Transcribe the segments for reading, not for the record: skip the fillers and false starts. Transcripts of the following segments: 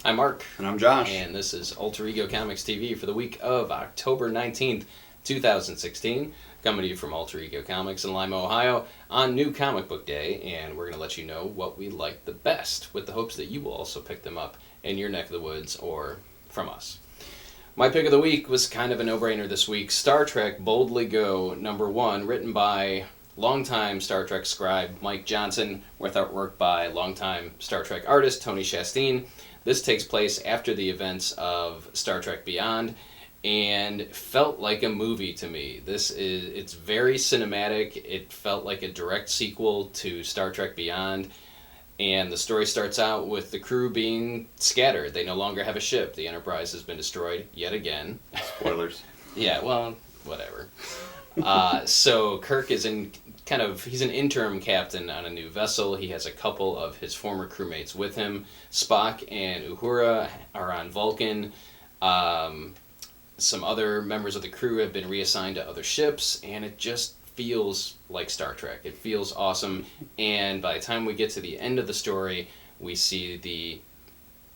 I'm Mark. And I'm Josh. And this is Alter Ego Comics TV for the week of October 19th, 2016. Coming to you from Alter Ego Comics in Lima, Ohio on New Comic Book Day. And we're going to let you know what we like the best with the hopes that you will also pick them up in your neck of the woods or from us. My pick of the week was kind of a no-brainer this week. Star Trek Boldly Go #1, written by longtime Star Trek scribe Mike Johnson, with artwork by longtime Star Trek artist Tony Chastain. This takes place after the events of Star Trek Beyond, and felt like a movie to me. It's very cinematic. It felt like a direct sequel to Star Trek Beyond. And the story starts out with the crew being scattered. They no longer have a ship. The Enterprise has been destroyed yet again. Spoilers. Yeah, well, whatever. So Kirk is he's an interim captain on a new vessel. He has a couple of his former crewmates with him. Spock and Uhura are on Vulcan. Some other members of the crew have been reassigned to other ships, and it just feels like Star Trek. It feels awesome, and by the time we get to the end of the story, we see the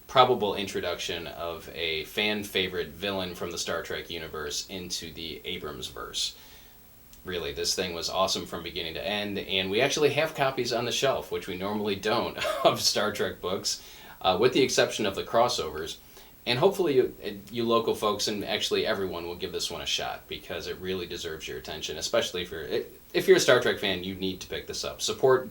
probable introduction of a fan favorite villain from the Star Trek universe into the Abrams-verse. Really, this thing was awesome from beginning to end, and we actually have copies on the shelf, which we normally don't, of Star Trek books, with the exception of the crossovers. And hopefully you local folks and actually everyone will give this one a shot, because it really deserves your attention, especially if you're a Star Trek fan. You need to pick this up. Support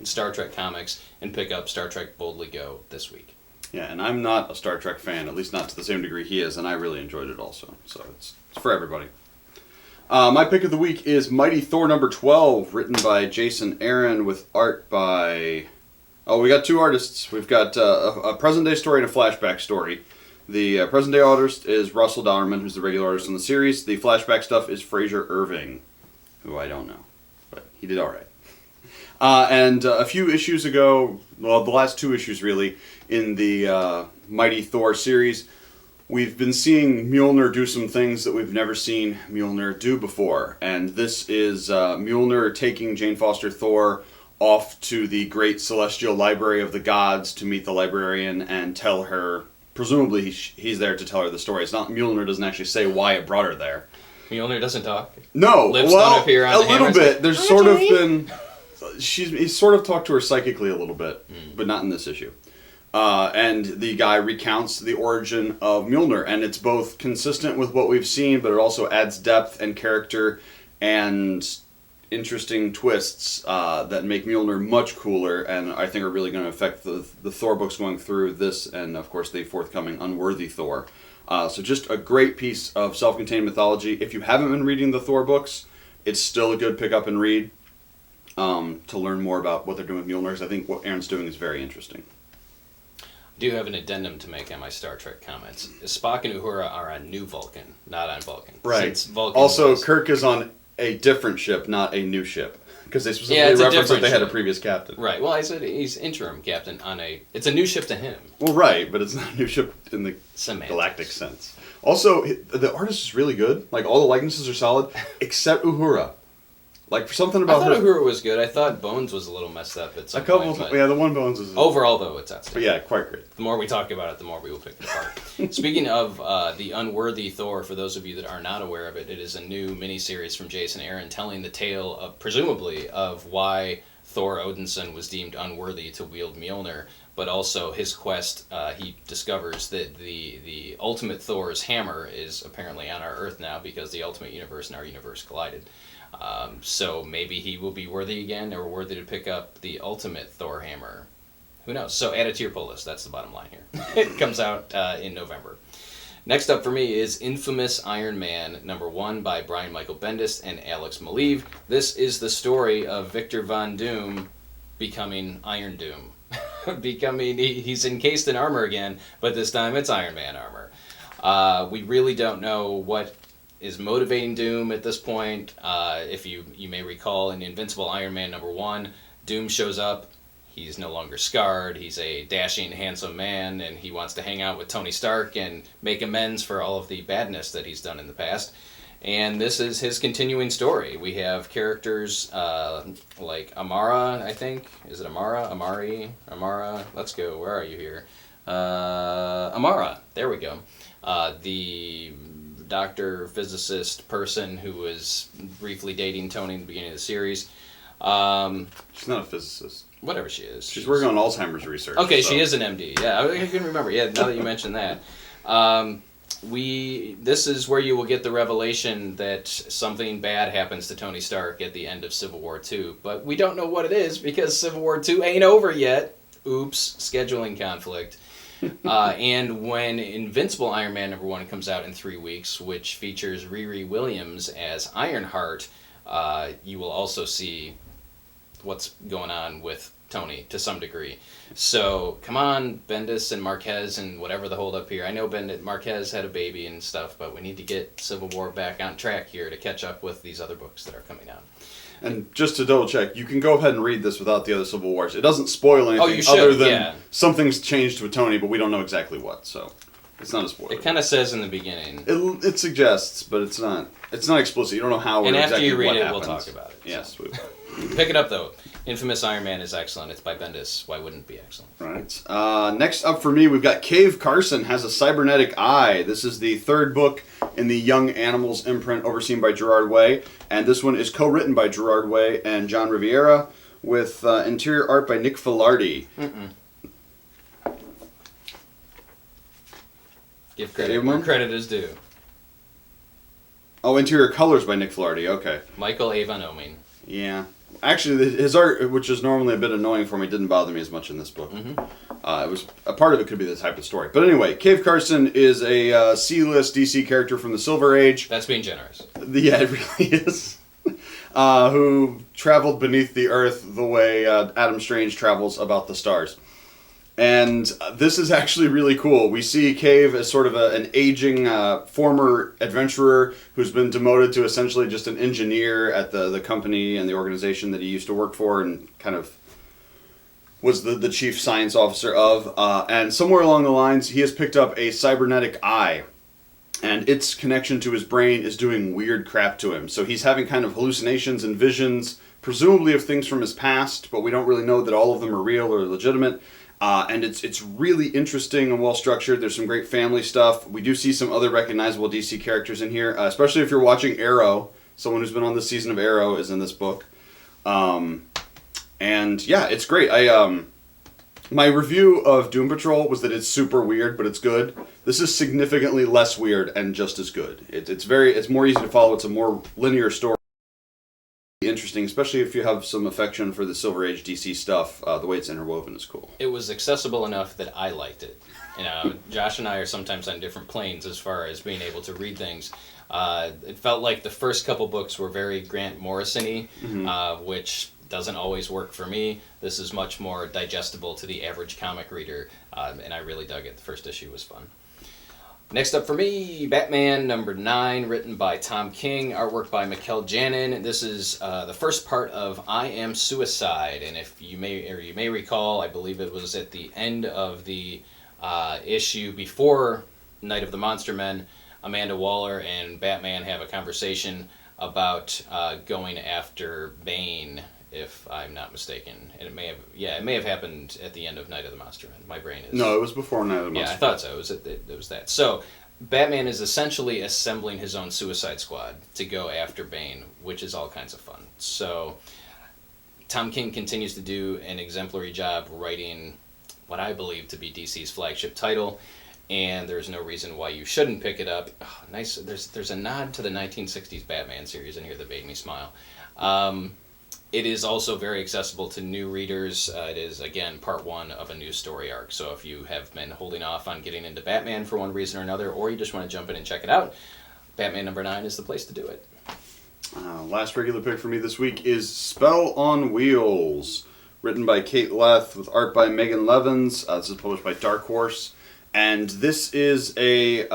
Star Trek comics and pick up Star Trek Boldly Go this week. Yeah, and I'm not a Star Trek fan, at least not to the same degree he is, and I really enjoyed it also. So it's for everybody. My pick of the week is Mighty Thor #12, written by Jason Aaron with art by... Oh, we got two artists. We've got a present-day story and a flashback story. The present-day artist is Russell Dauerman, who's the regular artist in the series. The flashback stuff is Fraser Irving, who I don't know, but he did all right. And a few issues ago, well, the last two issues really, in the Mighty Thor series, we've been seeing Mjolnir do some things that we've never seen Mjolnir do before. And this is Mjolnir taking Jane Foster Thor off to the great celestial library of the gods to meet the librarian and tell her... Presumably he's there to tell her the story. It's not... Mjolnir doesn't actually say why it brought her there. Mjolnir doesn't talk? No. Lips don't appear on a the little bit. There's sort of been... He's sort of talked to her psychically a little bit, but not in this issue. And the guy recounts the origin of Mjolnir, and it's both consistent with what we've seen, but it also adds depth and character and interesting twists that make Mjolnir much cooler, and I think are really going to affect the Thor books going through this, and of course the forthcoming Unworthy Thor. So just a great piece of self-contained mythology. If you haven't been reading the Thor books, it's still a good pick up and read to learn more about what they're doing with Mjolnir, because I think what Aaron's doing is very interesting. I do have an addendum to make on my Star Trek comments. Spock and Uhura are on New Vulcan, not on Vulcan. Right. Since Vulcan also, was... Kirk is on a different ship, not a new ship. Because they specifically referenced that they had a previous captain. Right. Well, I said he's interim captain on a... It's a new ship to him. Well, right, but it's not a new ship in the galactic sense. Also, the artist is really good. Like, all the likenesses are solid, except Uhura. Like, something about her... I thought Uhura was good. I thought Bones was a little messed up at some point. Yeah, the one Bones is... Overall, though, it's outstanding. But yeah, quite great. The more we talk about it, the more we will pick it apart. Speaking of the Unworthy Thor, for those of you that are not aware of it, it is a new miniseries from Jason Aaron telling the tale of, presumably, of why Thor Odinson was deemed unworthy to wield Mjolnir, but also his quest. He discovers that the ultimate Thor's hammer is apparently on our Earth now, because the Ultimate Universe and our universe collided. So maybe he will be worthy again, or worthy to pick up the ultimate Thor hammer. Who knows? So add it to your pull list. That's the bottom line here. It comes out in November. Next up for me is Infamous Iron Man #1 by Brian Michael Bendis and Alex Maleev. This is the story of Victor Von Doom becoming Iron Doom. He's encased in armor again, but this time it's Iron Man armor. We really don't know what is motivating Doom at this point. If you may recall, in Invincible Iron Man #1, Doom shows up. He's no longer scarred. He's a dashing, handsome man, and he wants to hang out with Tony Stark and make amends for all of the badness that he's done in the past. And this is his continuing story. We have characters like Amara, I think. Is it Amara? Amari? Amara? Let's go. Where are you here? Amara. There we go. The doctor, physicist person who was briefly dating Tony in the beginning of the series. She's not a physicist. Whatever she is. She's working on Alzheimer's research. Okay, so. she is an MD. Yeah, I couldn't remember. Yeah, now that you mentioned that. This is where you will get the revelation that something bad happens to Tony Stark at the end of Civil War II. But we don't know what it is because Civil War II ain't over yet. Oops, scheduling conflict. And when Invincible Iron Man #1 comes out in 3 weeks, which features Riri Williams as Ironheart, you will also see what's going on with Tony to some degree. So come on, Bendis and Marquez and whatever the hold up here. I know Marquez had a baby and stuff, but we need to get Civil War back on track here to catch up with these other books that are coming out. And just to double check, you can go ahead and read this without the other Civil Wars. It doesn't spoil anything you should, other than yeah. something's changed with Tony, but we don't know exactly what, so it's not a spoiler. It kind of says in the beginning. It suggests, but it's not explicit. You don't know how or and after exactly you read what it, happens. we'll talk about it. Yes, so. we will. Pick it up, though. Infamous Iron Man is excellent. It's by Bendis. Why wouldn't it be excellent? Right. Next up for me, we've got Cave Carson has a cybernetic eye. This is the third book in the Young Animals imprint overseen by Gerard Way. And this one is co-written by Gerard Way and John Riviera with interior art by Nick Filardi. Give credit where credit is due. Oh, interior colors by Nick Filardi. Okay. Michael A. Van Oming. Yeah. Actually, his art, which is normally a bit annoying for me, didn't bother me as much in this book. It was a part of it could be the type of story. But anyway, Cave Carson is a C-list DC character from the Silver Age. That's being generous. Yeah, it really is. Who traveled beneath the earth the way Adam Strange travels about the stars. And this is actually really cool. We see Cave as sort of an aging former adventurer who's been demoted to essentially just an engineer at the company and the organization that he used to work for and kind of was the chief science officer of. And somewhere along the lines, he has picked up a cybernetic eye. And its connection to his brain is doing weird crap to him. So he's having kind of hallucinations and visions, presumably of things from his past, but we don't really know that all of them are real or legitimate. And it's really interesting and well structured. There's some great family stuff. We do see some other recognizable DC characters in here, especially if you're watching Arrow. Someone who's been on this season of Arrow is in this book. And yeah, it's great. My review of Doom Patrol was that it's super weird, but it's good. This is significantly less weird and just as good. It's more easy to follow. It's a more linear story. Interesting, especially if you have some affection for the Silver Age DC stuff. The way it's interwoven is cool. It was accessible enough that I liked it. You know, Josh and I are sometimes on different planes as far as being able to read things. It felt like the first couple books were very Grant Morrison-y, which doesn't always work for me. This is much more digestible to the average comic reader, and I really dug it. The first issue was fun. Next up for me, Batman #9, written by Tom King, artwork by Mikkel Janin. This is the first part of I Am Suicide, and if you may recall, I believe it was at the end of the issue before Night of the Monster Men, Amanda Waller and Batman have a conversation about going after Bane, if I'm not mistaken. And it may have happened at the end of Night of the Monster Men. My brain is... No, it was before Night of the Monster Men. Yeah, I thought so. It was that. So, Batman is essentially assembling his own Suicide Squad to go after Bane, which is all kinds of fun. So, Tom King continues to do an exemplary job writing what I believe to be DC's flagship title, and there's no reason why you shouldn't pick it up. Oh, nice. There's a nod to the 1960s Batman series in here that made me smile. It is also very accessible to new readers. It is, again, part one of a new story arc. So if you have been holding off on getting into Batman for one reason or another, or you just want to jump in and check it out, Batman #9 is the place to do it. Last regular pick for me this week is Spell on Wheels, written by Kate Leth with art by Megan Levins. This is published by Dark Horse. And this is a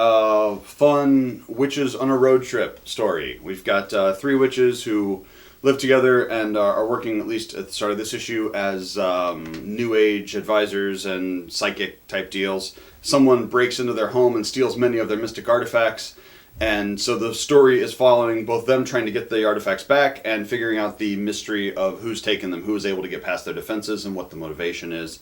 fun witches on a road trip story. We've got 3 witches who live together and are working, at least at the start of this issue, as New Age advisors and psychic type deals. Someone breaks into their home and steals many of their mystic artifacts. And so the story is following both them trying to get the artifacts back and figuring out the mystery of who's taken them, who is able to get past their defenses, and what the motivation is.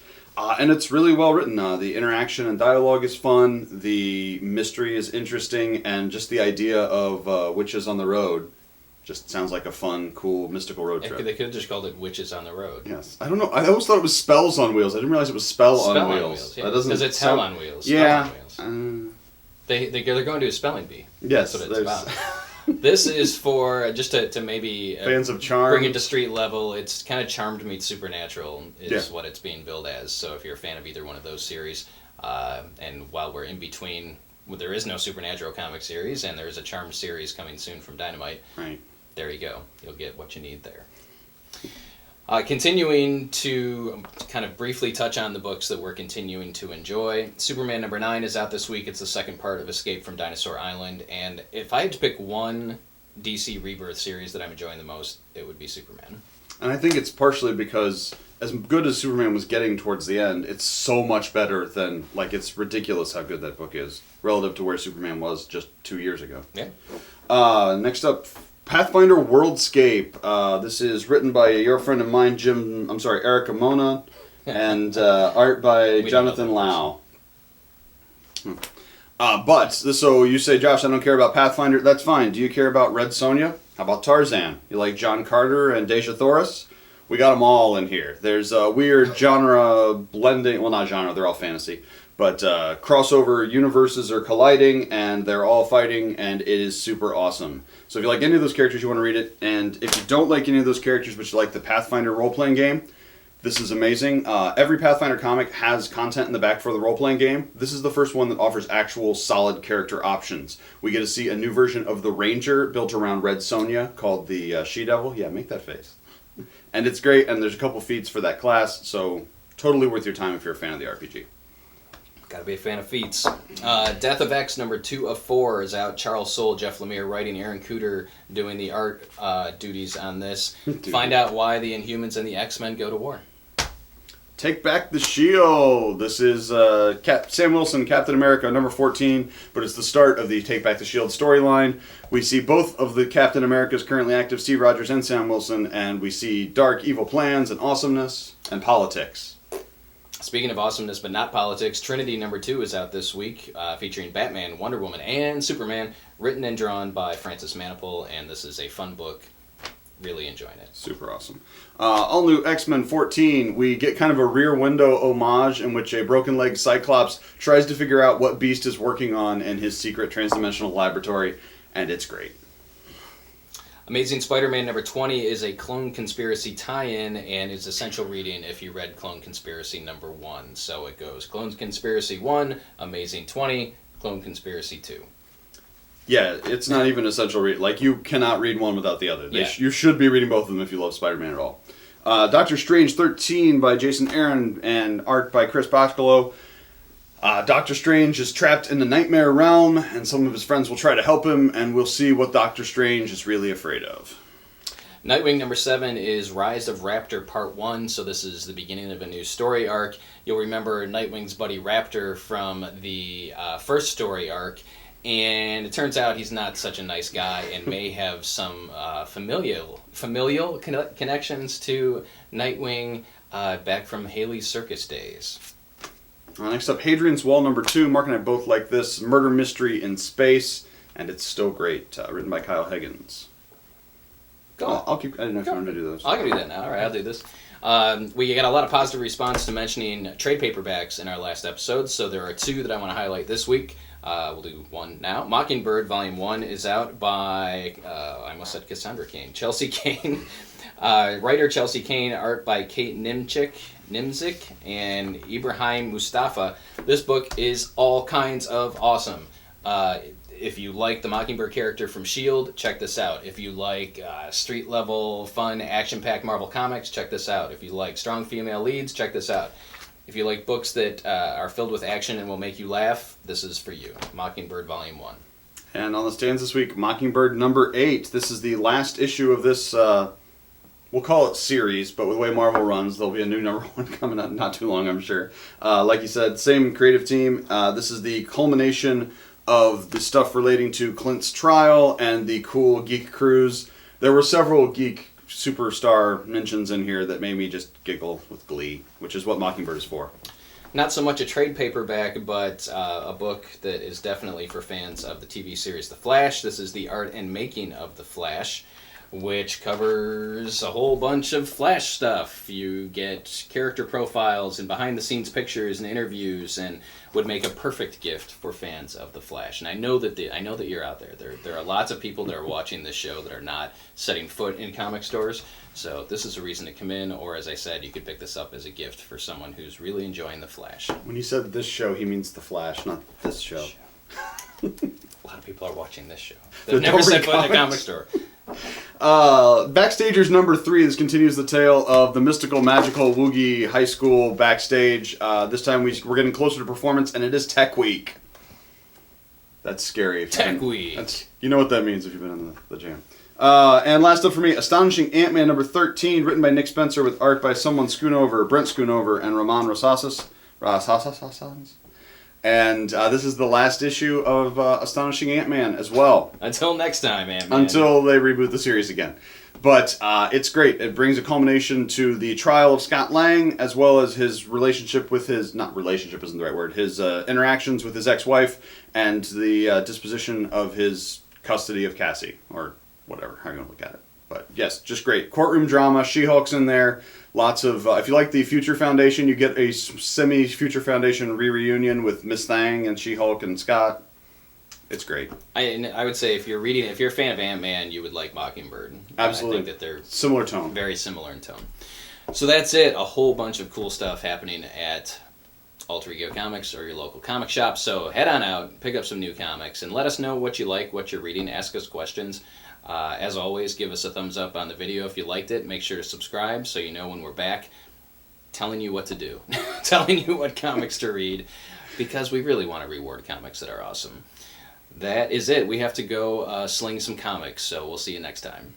And it's really well written. The interaction and dialogue is fun. The mystery is interesting, and just the idea of witches on the road just sounds like a fun, cool, mystical road trip. They could have just called it Witches on the Road. Yes. I don't know. I always thought it was Spells on Wheels. I didn't realize it was Spell on Wheels. Yeah. Because it's Hell on Wheels. Yeah. On Wheels. They're going to a spelling bee. Yes. That's what it's about. This is for, just to maybe fans of Charmed. Bring it to street level. It's kind of Charmed meets Supernatural is what it's being billed as. So if you're a fan of either one of those series, and while we're in between, there is no Supernatural comic series, and there's a Charmed series coming soon from Dynamite. Right. There you go. You'll get what you need there. Continuing to kind of briefly touch on the books that we're continuing to enjoy. Superman number 9 is out this week. It's the second part of Escape from Dinosaur Island. And if I had to pick one DC Rebirth series that I'm enjoying the most, it would be Superman. And I think it's partially because as good as Superman was getting towards the end, it's so much better than, it's ridiculous how good that book is relative to where Superman was just 2 years ago. Yeah. Next up, Pathfinder Worldscape. This is written by your friend of mine, Eric Amona, and art by Jonathan Lau. So you say, Josh, I don't care about Pathfinder. That's fine. Do you care about Red Sonja? How about Tarzan? You like John Carter and Deja Thoris? We got them all in here. There's a weird genre blending. Well, not genre. They're all fantasy. But crossover universes are colliding, and they're all fighting, and it is super awesome. So if you like any of those characters, you want to read it. And if you don't like any of those characters, but you like the Pathfinder role-playing game, this is amazing. Every Pathfinder comic has content in the back for the role-playing game. This is the first one that offers actual solid character options. We get to see a new version of the Ranger built around Red Sonja called the She-Devil. Yeah, make that face. And it's great, and there's a couple feats for that class, so totally worth your time if you're a fan of the RPG. Gotta be a fan of feats. Death of X number 2 of 4 is out. Charles Soule, Jeff Lemire writing, Aaron Cooter doing the art duties on this. Find out why the Inhumans and the X-Men go to war. Take Back the Shield. This is Sam Wilson, Captain America, number 14, but it's the start of the Take Back the Shield storyline. We see both of the Captain Americas currently active, Steve Rogers and Sam Wilson, and we see dark, evil plans and awesomeness and politics. Speaking of awesomeness but not politics, Trinity number 2 is out this week, featuring Batman, Wonder Woman, and Superman, written and drawn by Francis Manapul, and this is a fun book. Really enjoying it. Super awesome. All new X-Men 14, we get kind of a Rear Window homage in which a broken-legged Cyclops tries to figure out what Beast is working on in his secret transdimensional laboratory, and it's great. Amazing Spider-Man number 20 is a Clone Conspiracy tie-in and is essential reading if you read Clone Conspiracy number 1. So it goes Clone Conspiracy 1, Amazing 20, Clone Conspiracy 2. Yeah, it's not even essential read. You cannot read one without the other. You should be reading both of them if you love Spider-Man at all. Doctor Strange 13 by Jason Aaron and art by Chris Boscolo. Doctor Strange is trapped in the nightmare realm, and some of his friends will try to help him, and we'll see what Doctor Strange is really afraid of. Nightwing number 7 is Rise of Raptor Part 1, so this is the beginning of a new story arc. You'll remember Nightwing's buddy Raptor from the first story arc, and it turns out he's not such a nice guy and may have some familial connections to Nightwing back from Haley's Circus days. Next up, Hadrian's Wall number 2. Mark and I both like this. Murder mystery in space, and it's still great. Written by Kyle Higgins. I'll keep. I didn't know if you wanted to do those. I can do that now. All right, I'll do this. We got a lot of positive response to mentioning trade paperbacks in our last episode, so there are 2 that I want to highlight this week. We'll do one now. Mockingbird Volume 1 is out by, I almost said Cassandra Cain, Chelsea Cain. Writer Chelsea Cain, art by Kate Nimzik, and Ibrahim Mustafa. This book is all kinds of awesome. If you like the Mockingbird character from S.H.I.E.L.D., check this out. If you like street-level, fun, action-packed Marvel Comics, check this out. If you like strong female leads, check this out. If you like books that are filled with action and will make you laugh, this is for you. Mockingbird Volume 1. And on the stands this week, Mockingbird number 8. This is the last issue of this, we'll call it series, but with the way Marvel runs, there'll be a new number 1 coming up not too long, I'm sure. Like you said, same creative team. This is the culmination of the stuff relating to Clint's trial and the cool geek cruise. There were several geek superstar mentions in here that made me just giggle with glee, which is what Mockingbird is for. Not so much a trade paperback, but a book that is definitely for fans of the TV series The Flash. This is The Art and Making of The Flash, which covers a whole bunch of Flash stuff. You get character profiles and behind-the-scenes pictures and interviews, and would make a perfect gift for fans of The Flash. And I know that you're out there. There are lots of people that are watching this show that are not setting foot in comic stores. So this is a reason to come in, or as I said, you could pick this up as a gift for someone who's really enjoying The Flash. When he said this show, he means The Flash, not this show. A lot of people are watching this show. They've never set foot in a comic store. Backstagers number 3. This continues the tale of the mystical, magical Woogie high school backstage. This time we're getting closer to performance, and it is Tech Week. That's scary. Tech Week. You know what that means if you've been in the jam. And last up for me, Astonishing Antman number 13, written by Nick Spencer with art by Brent Schoonover, and Roman Rosasas. And this is the last issue of Astonishing Ant-Man as well. Until next time, Ant-Man. Until they reboot the series again. But it's great. It brings a culmination to the trial of Scott Lang, as well as his relationship with his, not relationship isn't the right word, his interactions with his ex-wife, and the disposition of his custody of Cassie, or whatever, how you want to look at it. But yes, just great. Courtroom drama, She-Hulk's in there. Lots of, if you like the Future Foundation, you get a semi-Future Foundation reunion with Miss Thang and She-Hulk and Scott. It's great. I would say if you're a fan of Ant-Man, you would like Mockingbird. Absolutely. I think that they're similar tone. Very similar in tone. So that's it. A whole bunch of cool stuff happening at Alter Ego Comics or your local comic shop. So head on out, pick up some new comics, and let us know what you like, what you're reading. Ask us questions. As always, give us a thumbs up on the video if you liked it. Make sure to subscribe so you know when we're back telling you what to do, telling you what comics to read, because we really want to reward comics that are awesome. That is it. We have to go sling some comics, so we'll see you next time.